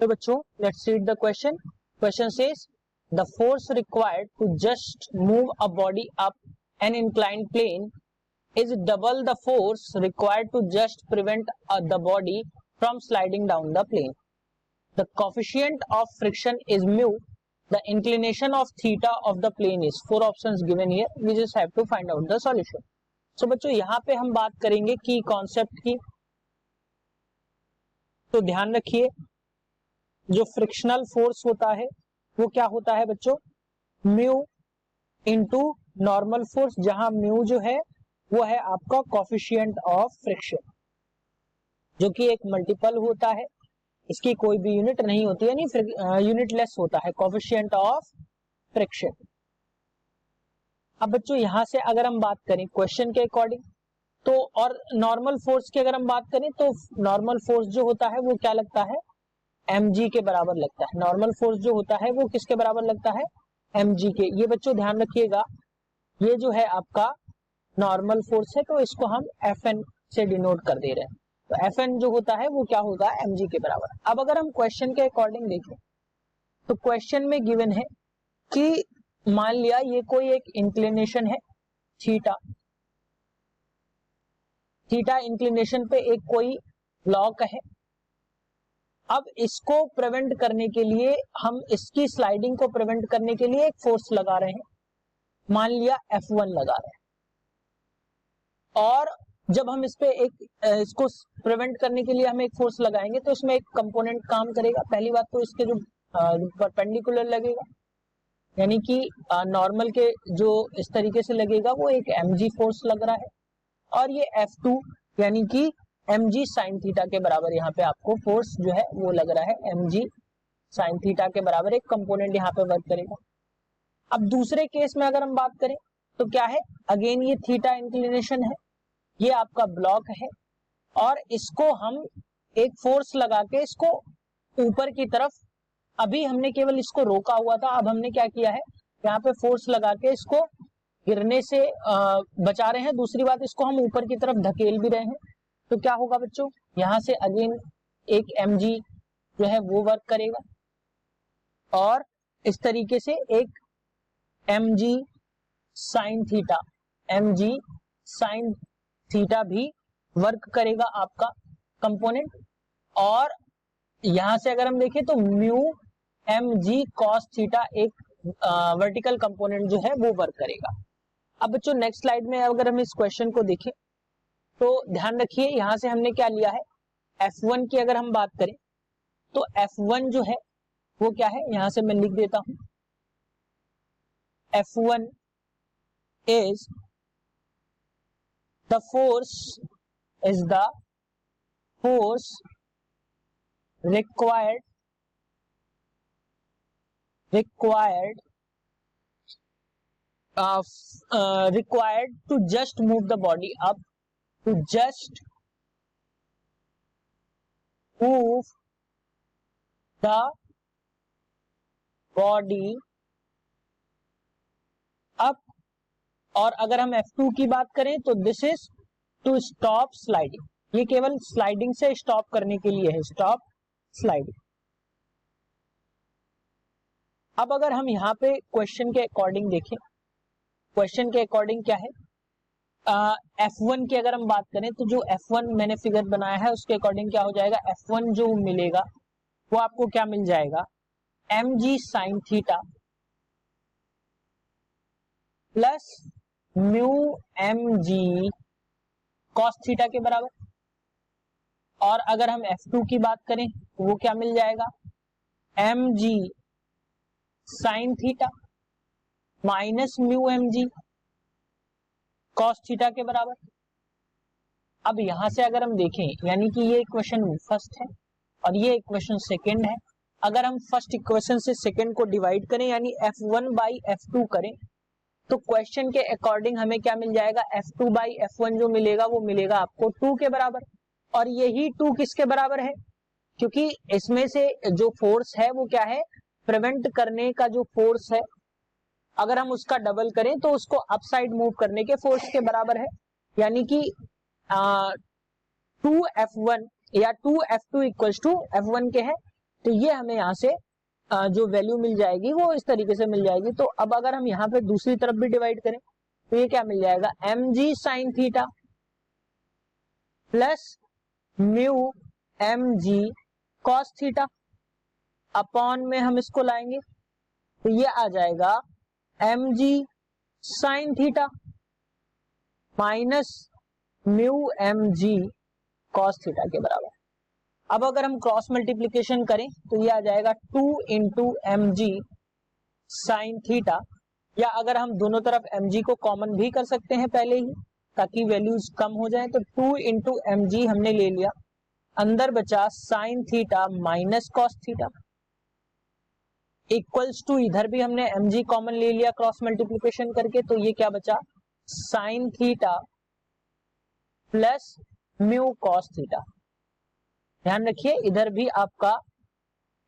तो बच्चों let's read the question. Question says the force required to just move a body up an inclined plane is double the force required to just prevent the body from sliding down the plane. The coefficient of friction is mu. The inclination of theta of the plane is. 4 options given here. We just have to find out the solution. So बच्चों यहाँ पे हम बात करेंगे की concept की. तो ध्यान रखिए जो फ्रिक्शनल फोर्स होता है वो क्या होता है बच्चों, म्यू इनटू नॉर्मल फोर्स, जहां म्यू जो है वो है आपका कोफिशिएंट ऑफ फ्रिक्शन, जो कि एक मल्टीपल होता है, इसकी कोई भी यूनिट नहीं होती है, यानी यूनिटलेस होता है कोफिशिएंट ऑफ फ्रिक्शन. अब बच्चों यहां से अगर हम बात करें क्वेश्चन के अकॉर्डिंग तो, और नॉर्मल फोर्स की अगर हम बात करें तो नॉर्मल फोर्स जो होता है वो क्या लगता है, mg के बराबर लगता है. नॉर्मल फोर्स जो होता है वो किसके बराबर लगता है, mg के. ये बच्चों ध्यान रखिएगा ये जो है आपका नॉर्मल फोर्स है तो इसको हम Fn से डिनोट कर दे रहे हैं. तो Fn जो होता है वो क्या होगा, mg के बराबर. अब अगर हम क्वेश्चन के अकॉर्डिंग देखें तो क्वेश्चन में गिवन है कि मान लिया ये कोई एक इंक्लिनेशन है थीटा, थीटा इंक्लिनेशन पे एक कोई ब्लॉक है. अब इसको प्रिवेंट करने के लिए हम इसकी स्लाइडिंग को प्रिवेंट करने के लिए एक फोर्स लगा रहे हैं, मान लिया F1 लगा रहे हैं. और जब हम इस पे इसको प्रिवेंट करने के लिए हम एक फोर्स लगाएंगे तो इसमें एक कंपोनेंट काम करेगा. पहली बात तो इसके जो परपेंडिकुलर लगेगा, यानी कि नॉर्मल के जो इस तरीके से लगेगा वो एक mg फोर्स लग रहा है, और ये F2 यानी कि mg साइन थीटा के बराबर यहाँ पे आपको फोर्स जो है वो लग रहा है, mg साइन थीटा के बराबर एक कंपोनेंट यहाँ पे वर्क करेगा. अब दूसरे केस में अगर हम बात करें तो क्या है, अगेन ये थीटा इंक्लिनेशन है, ये आपका ब्लॉक है, और इसको हम एक फोर्स लगा के इसको ऊपर की तरफ, अभी हमने केवल इसको रोका हुआ था, अब हमने क्या किया है यहाँ पे फोर्स लगा के इसको गिरने से बचा रहे हैं. दूसरी बात इसको हम ऊपर की तरफ धकेल भी रहे हैं. तो क्या होगा बच्चों, यहां से अगेन एक mg जो है वो वर्क करेगा, और इस तरीके से एक mg sine theta, mg sine theta भी वर्क करेगा आपका कंपोनेंट. और यहां से अगर हम देखें तो म्यू mg cos थीटा एक वर्टिकल कंपोनेंट जो है वो वर्क करेगा. अब बच्चों नेक्स्ट स्लाइड में अगर हम इस क्वेश्चन को देखें तो ध्यान रखिए यहां से हमने क्या लिया है, F1 की अगर हम बात करें तो F1 जो है वो क्या है, यहां से मैं लिख देता हूं, F1 is the force required to just move the body up, to just move the body up. और अगर हम F2 की बात करें तो this is to stop sliding, ये केवल स्लाइडिंग से स्टॉप करने के लिए है, स्टॉप स्लाइडिंग. अब अगर हम यहाँ पे क्वेश्चन के अकॉर्डिंग देखें, क्वेश्चन के अकॉर्डिंग क्या है, F1 की अगर हम बात करें तो जो F1 मैंने फिगर बनाया है उसके अकॉर्डिंग क्या हो जाएगा, F1 जो मिलेगा वो आपको क्या मिल जाएगा, mg sine theta plus mu mg cos theta के बराबर. और अगर हम F2 की बात करें तो वो क्या मिल जाएगा, mg sign theta minus mu mg cos theta के बराबर. अब यहां से अगर हम देखें, यानी कि ये इक्वेशन फर्स्ट है और ये इक्वेशन सेकंड है. अगर हम फर्स्ट इक्वेशन से सेकंड को डिवाइड करें यानी F1 बाई F2 करें तो क्वेश्चन के अकॉर्डिंग हमें क्या मिल जाएगा, F2 बाई F1 जो मिलेगा वो मिलेगा आपको 2 के बराबर. और यही 2 किसके बराबर है, क्योंकि इसमें से जो फोर्स है वो क्या है, प्रिवेंट करने का जो फोर्स है, अगर हम उसका डबल करें तो उसको अपसाइड मूव करने के फोर्स के बराबर है. यानी कि 2F1 या 2F2 इक्वल्स टू F1 के है, तो ये हमें यहाँ से जो वैल्यू मिल जाएगी वो इस तरीके से मिल जाएगी। तो अब अगर हम यहाँ पे दूसरी तरफ भी डिवाइड करें तो ये क्या मिल जाएगा, mg sin theta plus mu mg cos theta upon में हम इसको लाएंगे तो ये आ जाएगा mg sin theta minus mu mg cos theta के बराबर। अब अगर हम क्रॉस मल्टीप्लीकेशन करें तो ये आ जाएगा 2 into m g sine theta, या अगर हम दोनों तरफ mg को कॉमन भी कर सकते हैं पहले ही ताकि वैल्यूज कम हो जाए। तो 2 इंटू एम जी हमने ले लिया, अंदर बचा sine theta minus cos theta equals to, इधर भी हमने mg कॉमन ले लिया क्रॉस मल्टीप्लीकेशन करके, तो ये क्या बचा sine theta plus mu cos theta. ध्यान रखिए इधर भी आपका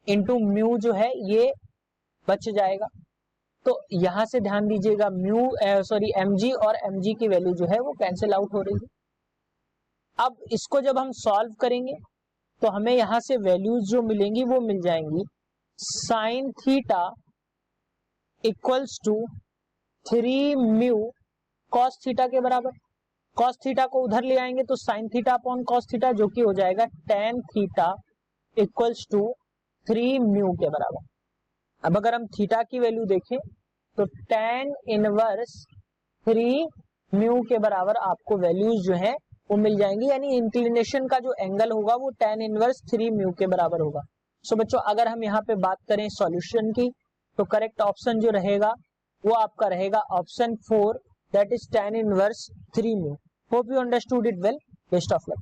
इंटू म्यू जो है ये बच जाएगा। तो यहां से ध्यान दीजिएगा mg और mg की वैल्यू जो है वो कैंसिल आउट हो रही है। अब इसको जब हम सॉल्व करेंगे तो हमें यहां से वैल्यूज जो मिलेंगी वो मिल जाएंगी sine theta equals to 3 mu cos theta के बराबर। कॉस थीटा को उधर ले आएंगे तो sine theta upon cos theta जो कि हो जाएगा tan theta equals to 3 mu के बराबर। अब अगर हम थीटा की वैल्यू देखें तो टेन इनवर्स 3 म्यू के बराबर आपको वैल्यूज जो है वो मिल जाएंगी, यानी इंक्लिनेशन का जो एंगल होगा वो टेन इनवर्स 3 म्यू के बराबर होगा। सो बच्चों अगर हम यहाँ पे बात करें सॉल्यूशन की तो करेक्ट ऑप्शन जो रहेगा वो आपका रहेगा option 4, that is tan inverse 3 mu. Hope you understood it well, best of luck.